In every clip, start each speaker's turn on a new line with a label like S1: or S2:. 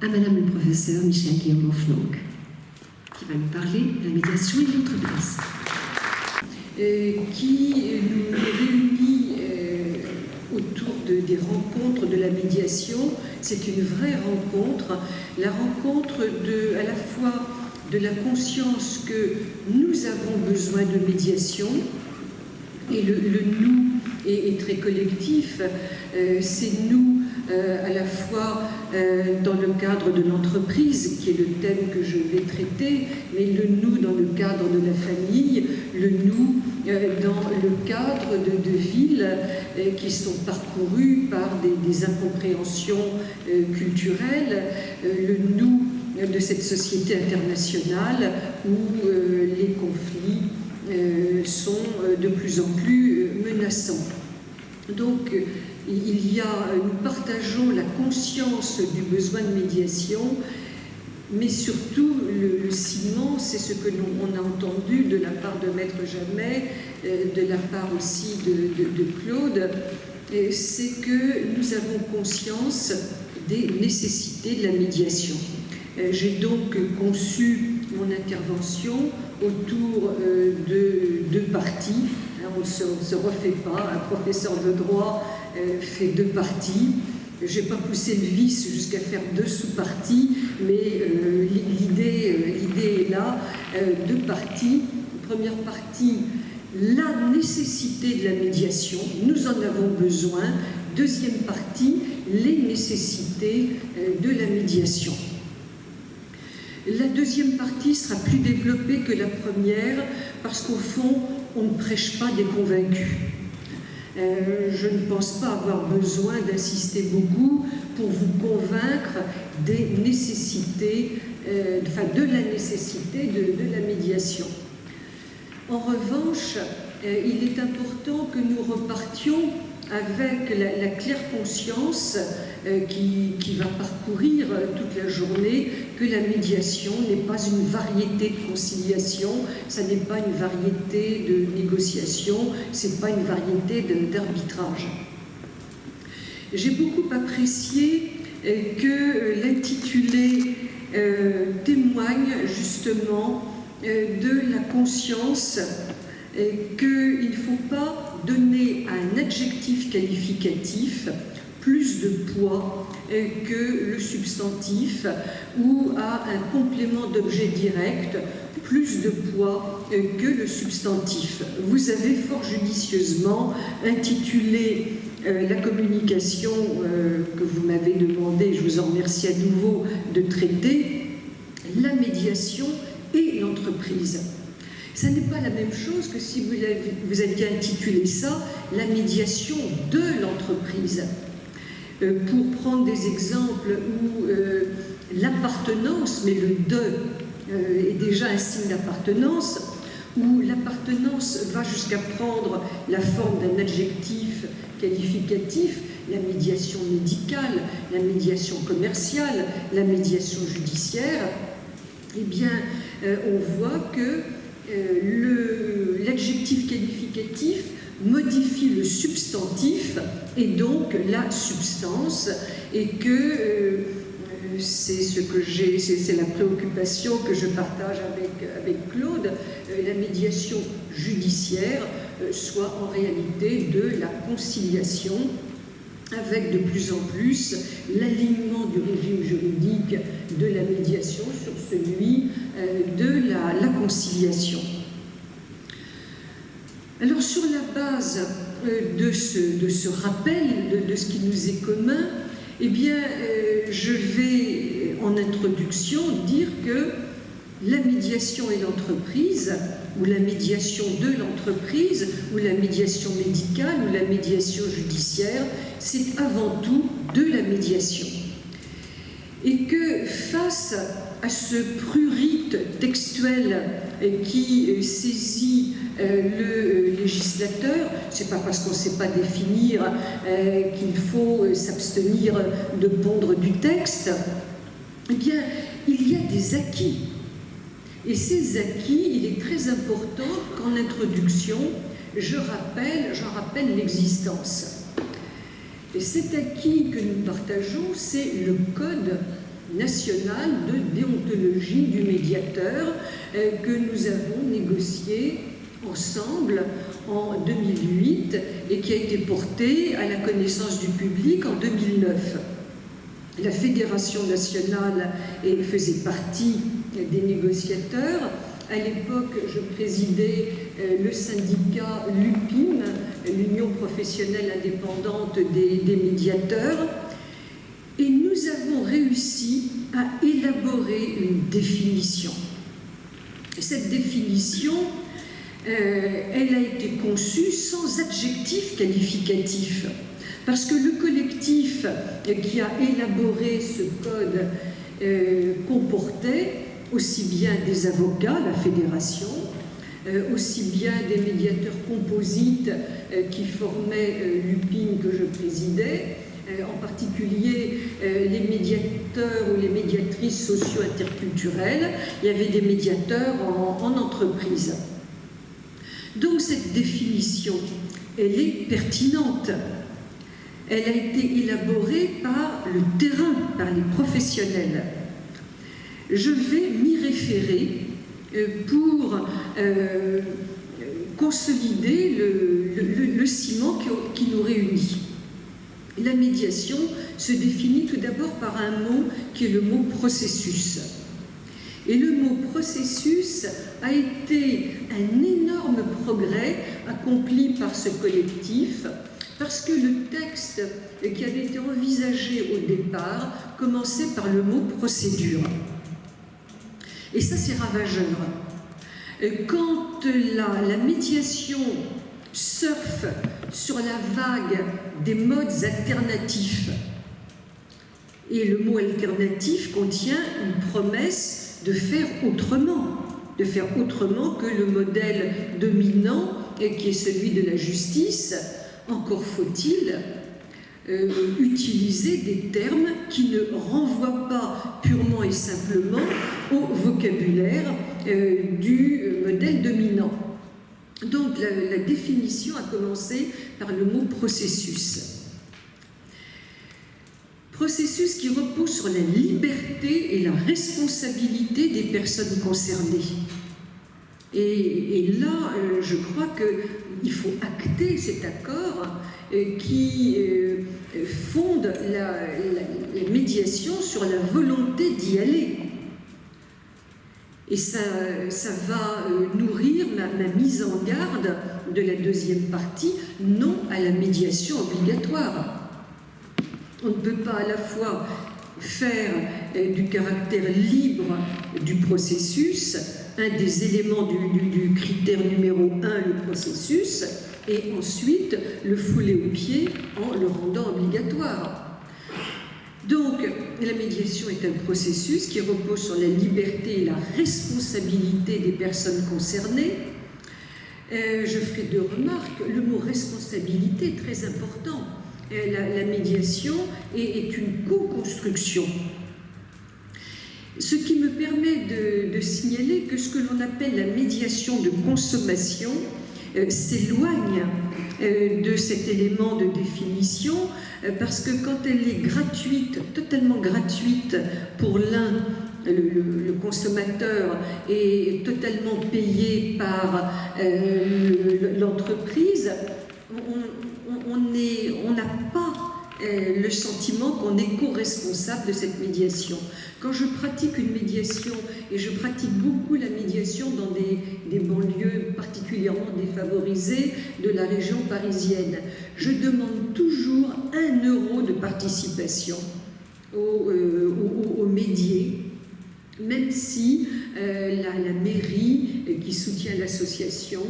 S1: à Madame le professeur Michel Guillaume-Offlanc, qui va nous parler de la médiation et de l'entreprise.
S2: Qui nous réunit autour des rencontres de la médiation. C'est une vraie rencontre, la rencontre à la fois de la conscience que nous avons besoin de médiation, et le nous est très collectif, c'est nous à la fois dans le cadre de l'entreprise, qui est le thème que je vais traiter, mais le nous dans le cadre de la famille, le nous dans le cadre de villes qui sont parcourues par des incompréhensions culturelles, le nous de cette société internationale où les conflits sont de plus en plus menaçants. Donc, nous partageons la conscience du besoin de médiation, mais surtout le ciment, c'est ce que l'on a entendu de la part de Maître Jamet, de la part aussi de Claude, c'est que nous avons conscience des nécessités de la médiation. J'ai donc conçu mon intervention autour de deux parties. On ne se refait pas, un professeur de droit fait deux parties. Je n'ai pas poussé le vice jusqu'à faire deux sous-parties, mais l'idée est là, deux parties. Première partie, la nécessité de la médiation, nous en avons besoin. Deuxième partie, les nécessités de la médiation. La deuxième partie sera plus développée que la première, parce qu'au fond, on ne prêche pas des convaincus. Je ne pense pas avoir besoin d'insister beaucoup pour vous convaincre des nécessités, de la nécessité de la médiation. En revanche, il est important que nous repartions avec la claire conscience qui va parcourir toute la journée que la médiation n'est pas une variété de conciliation, ça n'est pas une variété de négociation, c'est pas une variété d'arbitrage. J'ai beaucoup apprécié que l'intitulé témoigne justement de la conscience qu'il ne faut pas donner à un adjectif qualificatif plus de poids que le substantif, ou à un complément d'objet direct plus de poids que le substantif. Vous avez fort judicieusement intitulé la communication que vous m'avez demandé, je vous en remercie à nouveau, de traiter, la médiation et l'entreprise. Ça n'est pas la même chose que si vous aviez intitulé ça la médiation de l'entreprise. Pour prendre des exemples où l'appartenance, mais le de est déjà un signe d'appartenance, où l'appartenance va jusqu'à prendre la forme d'un adjectif qualificatif, la médiation médicale, la médiation commerciale, la médiation judiciaire, eh bien, on voit que l'adjectif qualificatif modifie le substantif et donc la substance, et que c'est la préoccupation que je partage avec Claude, la médiation judiciaire soit en réalité de la conciliation, avec de plus en plus l'alignement du régime juridique de la médiation sur celui de la conciliation. Alors, sur la base de ce rappel de ce qui nous est commun, eh bien, je vais en introduction dire que la médiation et l'entreprise, ou la médiation de l'entreprise, ou la médiation médicale, ou la médiation judiciaire, c'est avant tout de la médiation. Et que face à ce prurite textuel qui saisit le législateur, c'est pas parce qu'on ne sait pas définir qu'il faut s'abstenir de pondre du texte, eh bien, il y a des acquis. Et ces acquis, il est très important qu'en introduction, j'en rappelle l'existence. Et cet acquis que nous partageons, c'est le code national de déontologie du médiateur que nous avons négocié ensemble en 2008 et qui a été porté à la connaissance du public en 2009. La Fédération nationale faisait partie des négociateurs. À l'époque, je présidais le syndicat l'UPIM, l'Union professionnelle indépendante des médiateurs, et nous avons réussi à élaborer une définition. Cette définition, elle a été conçue sans adjectif qualificatif, parce que le collectif qui a élaboré ce code comportait aussi bien des avocats, la fédération, aussi bien des médiateurs composites qui formaient l'UPIM que je présidais, en particulier les médiateurs ou les médiatrices socio-interculturelles. Il y avait des médiateurs en entreprise. Donc cette définition, elle est pertinente. Elle a été élaborée par le terrain, par les professionnels. Je vais m'y référer pour consolider le ciment qui nous réunit. La médiation se définit tout d'abord par un mot qui est le mot processus. Et le mot processus a été un énorme progrès accompli par ce collectif, parce que le texte qui avait été envisagé au départ commençait par le mot procédure. Et ça, c'est ravageur. Quand la médiation surfe sur la vague des modes alternatifs, et le mot alternatif contient une promesse de faire autrement que le modèle dominant qui est celui de la justice, encore faut-il utiliser des termes qui ne renvoient pas purement et simplement au vocabulaire du modèle dominant. Donc la définition a commencé par le mot processus. Processus qui repose sur la liberté et la responsabilité des personnes concernées. Et là, je crois qu'il faut acter cet accord qui fonde la médiation sur la volonté d'y aller. Et ça va nourrir ma mise en garde de la deuxième partie, non à la médiation obligatoire. On ne peut pas à la fois faire du caractère libre du processus un des éléments du critère numéro 1, le processus, et ensuite le fouler aux pieds en le rendant obligatoire. Donc, la médiation est un processus qui repose sur la liberté et la responsabilité des personnes concernées. Je ferai deux remarques. Le mot responsabilité est très important. La médiation est une co-construction. Ce qui me permet de signaler que ce que l'on appelle la médiation de consommation s'éloigne de cet élément de définition, parce que quand elle est gratuite, totalement gratuite pour l'un, le consommateur, est totalement payé par l'entreprise, on n'a pas le sentiment qu'on est co-responsable de cette médiation. Quand je pratique une médiation, et je pratique beaucoup la médiation dans des banlieues particulièrement défavorisées de la région parisienne, je demande toujours 1 euro de participation au médié, même si la mairie qui soutient l'association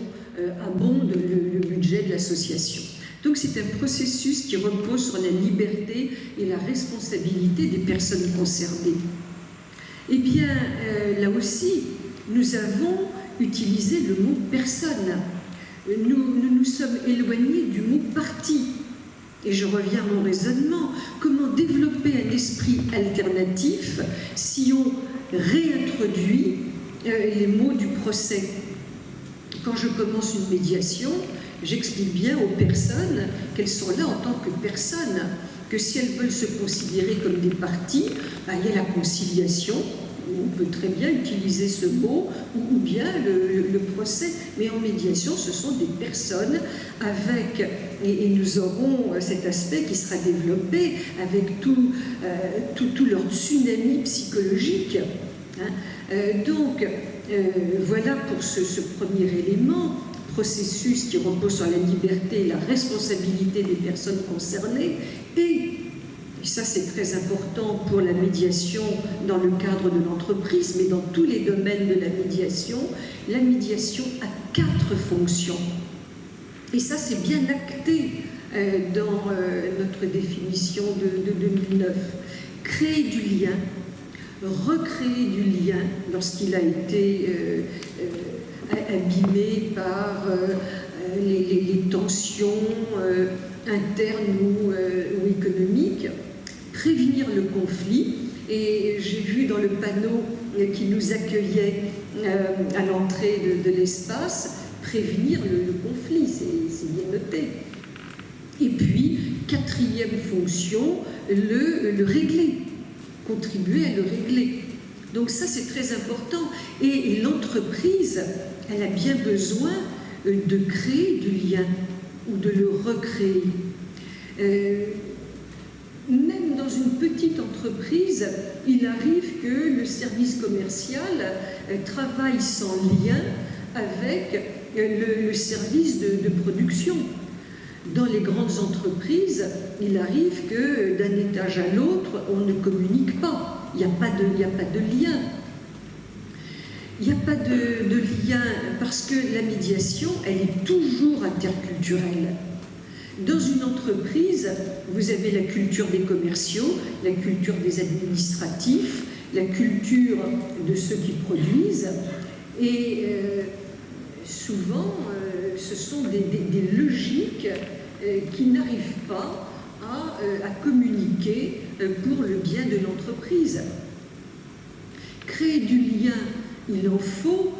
S2: abonde le budget de l'association. Donc c'est un processus qui repose sur la liberté et la responsabilité des personnes concernées. Eh bien, là aussi, nous avons utilisé le mot « personne ». Nous sommes éloignés du mot « partie ». Et je reviens à mon raisonnement. Comment développer un esprit alternatif si on réintroduit les mots du procès? Quand je commence une médiation, j'explique bien aux personnes qu'elles sont là en tant que personnes que si elles veulent se considérer comme des parties, il y a la conciliation, on peut très bien utiliser ce mot, ou bien le procès. Mais en médiation, ce sont des personnes avec, et nous aurons cet aspect qui sera développé avec tout leur tsunami psychologique. Donc, voilà pour ce premier élément, processus qui repose sur la liberté et la responsabilité des personnes concernées. Et ça, c'est très important pour la médiation dans le cadre de l'entreprise, mais dans tous les domaines de la médiation a 4 fonctions. Et ça, c'est bien acté dans notre définition de 2009. Créer du lien, recréer du lien lorsqu'il a été abîmé par les tensions internes ou économiques, prévenir le conflit. Et j'ai vu dans le panneau qui nous accueillait à l'entrée de l'espace, prévenir le conflit, c'est bien noté. Et puis, 4e fonction, le régler, contribuer à le régler. Donc ça, c'est très important. Et l'entreprise, elle a bien besoin de créer du lien ou de le recréer. Même dans une petite entreprise, il arrive que le service commercial travaille sans lien avec le service de production. Dans les grandes entreprises, il arrive que d'un étage à l'autre, on ne communique pas. Il n'y a pas de lien. Il n'y a pas de lien parce que la médiation, elle est toujours interculturelle. Dans une entreprise, vous avez la culture des commerciaux, la culture des administratifs, la culture de ceux qui produisent. Et souvent, ce sont des logiques qui n'arrivent pas à communiquer pour le bien de l'entreprise. Créer du lien, il en faut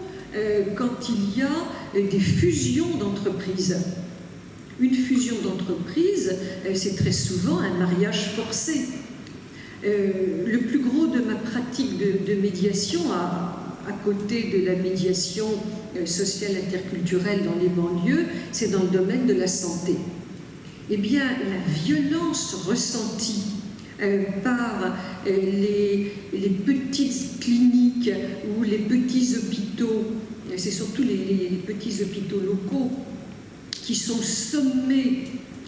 S2: quand il y a des fusions d'entreprises. Une fusion d'entreprise, c'est très souvent un mariage forcé. Le plus gros de ma pratique de médiation, à côté de la médiation sociale interculturelle dans les banlieues, c'est dans le domaine de la santé. Eh bien, la violence ressentie par les petites cliniques ou les petits hôpitaux, c'est surtout les petits hôpitaux locaux qui sont sommés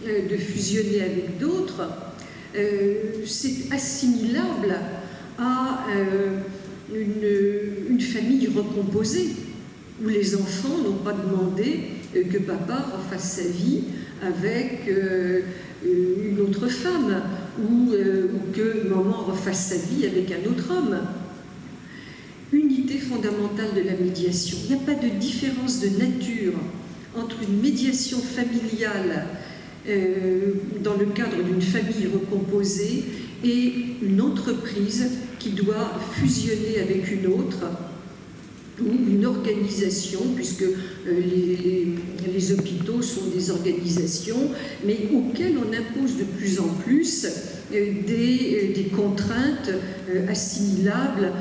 S2: de fusionner avec d'autres, c'est assimilable à une famille recomposée où les enfants n'ont pas demandé que papa refasse sa vie avec une autre femme ou que maman refasse sa vie avec un autre homme. Unité fondamentale de la médiation. Il n'y a pas de différence de nature entre une médiation familiale dans le cadre d'une famille recomposée et une entreprise qui doit fusionner avec une autre ou une organisation, puisque les hôpitaux sont des organisations, mais auxquelles on impose de plus en plus des contraintes assimilables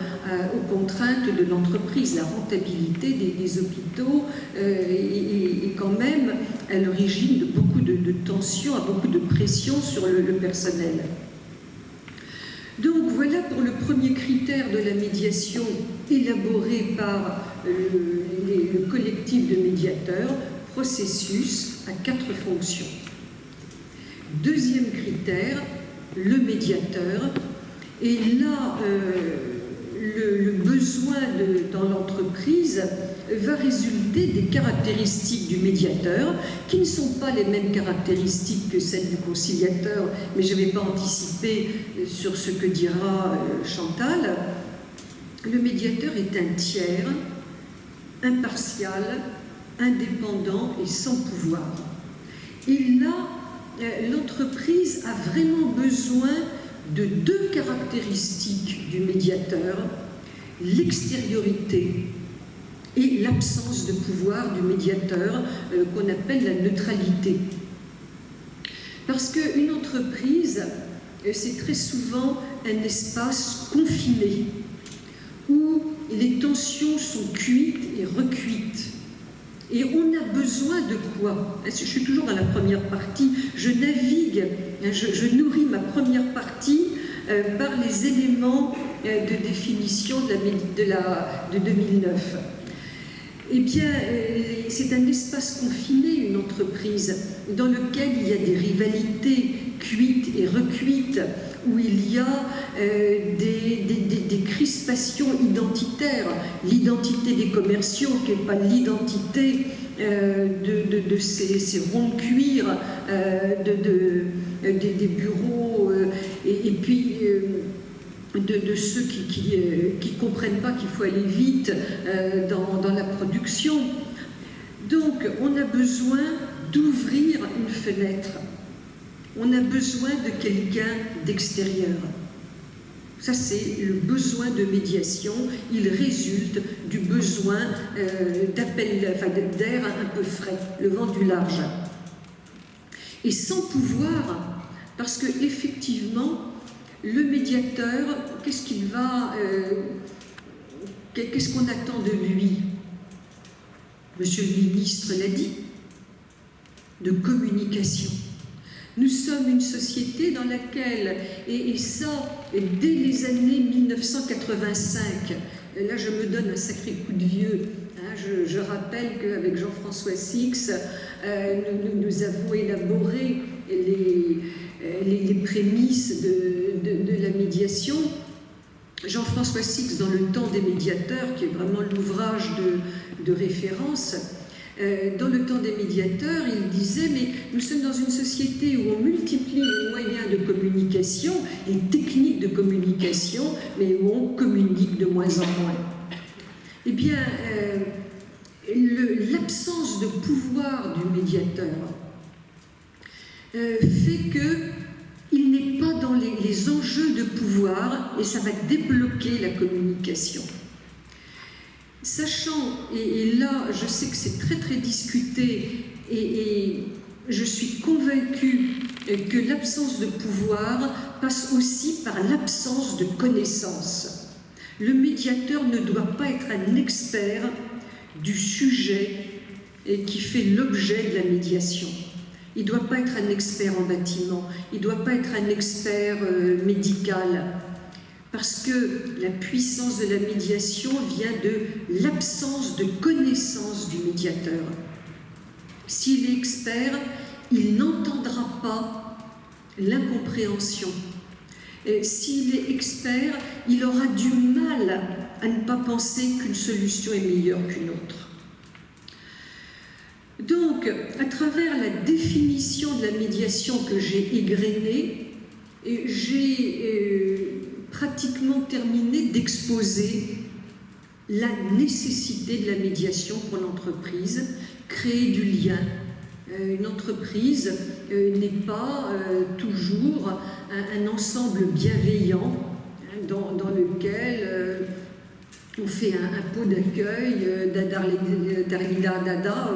S2: aux contraintes de l'entreprise. La rentabilité des hôpitaux est quand même à l'origine de beaucoup de tensions, à beaucoup de pression sur le personnel. Donc voilà pour le premier critère de la médiation élaboré par le collectif de médiateurs, processus à 4 fonctions. Deuxième critère, le médiateur. Et là, le besoin dans l'entreprise va résulter des caractéristiques du médiateur qui ne sont pas les mêmes caractéristiques que celles du conciliateur, mais je ne vais pas anticiper sur ce que dira Chantal. Le médiateur est un tiers, impartial, indépendant et sans pouvoir. Et là, l'entreprise a vraiment besoin de 2 caractéristiques du médiateur, l'extériorité et l'absence de pouvoir du médiateur qu'on appelle la neutralité. Parce qu'une entreprise c'est très souvent un espace confiné, où les tensions sont cuites et recuites. Et on a besoin de quoi? Je suis toujours dans la première partie, je navigue, je nourris ma première partie par les éléments de définition de 2009. Eh bien, c'est un espace confiné, une entreprise, dans lequel il y a des rivalités cuites et recuites, où il y a des crispations identitaires, l'identité des commerciaux qui n'est pas l'identité de ces ronds de cuir, des bureaux, et puis de ceux qui comprennent pas qu'il faut aller vite dans la production. Donc, on a besoin d'ouvrir une fenêtre. On a besoin de quelqu'un d'extérieur. Ça, c'est le besoin de médiation. Il résulte du besoin d'air un peu frais, le vent du large. Et sans pouvoir, parce qu'effectivement, le médiateur, qu'est-ce qu'on attend de lui? Monsieur le ministre l'a dit, de communication. Nous sommes une société dans laquelle, et ça, dès les années 1985, là je me donne un sacré coup de vieux, hein, je rappelle qu'avec Jean-François Six, nous avons élaboré les prémices de la médiation. Jean-François Six, dans Le temps des médiateurs, qui est vraiment l'ouvrage de référence, dans Le temps des médiateurs, il disait, mais nous sommes dans une société où on multiplie les moyens de communication, les techniques de communication, mais où on communique de moins en moins. Eh bien, l'absence de pouvoir du médiateur fait qu'il n'est pas dans les enjeux de pouvoir, et ça va débloquer la communication. Sachant, et là je sais que c'est très très discuté, et je suis convaincue que l'absence de pouvoir passe aussi par l'absence de connaissance. Le médiateur ne doit pas être un expert du sujet qui fait l'objet de la médiation. Il ne doit pas être un expert en bâtiment, il ne doit pas être un expert médical. Parce que la puissance de la médiation vient de l'absence de connaissance du médiateur. S'il est expert, il n'entendra pas l'incompréhension. S'il est expert, il aura du mal à ne pas penser qu'une solution est meilleure qu'une autre. Donc, à travers la définition de la médiation que j'ai égrenée, j'ai pratiquement terminé d'exposer la nécessité de la médiation pour l'entreprise, créer du lien. Une entreprise n'est pas toujours un ensemble bienveillant dans lequel on fait un pot d'accueil d'Arlida Dada.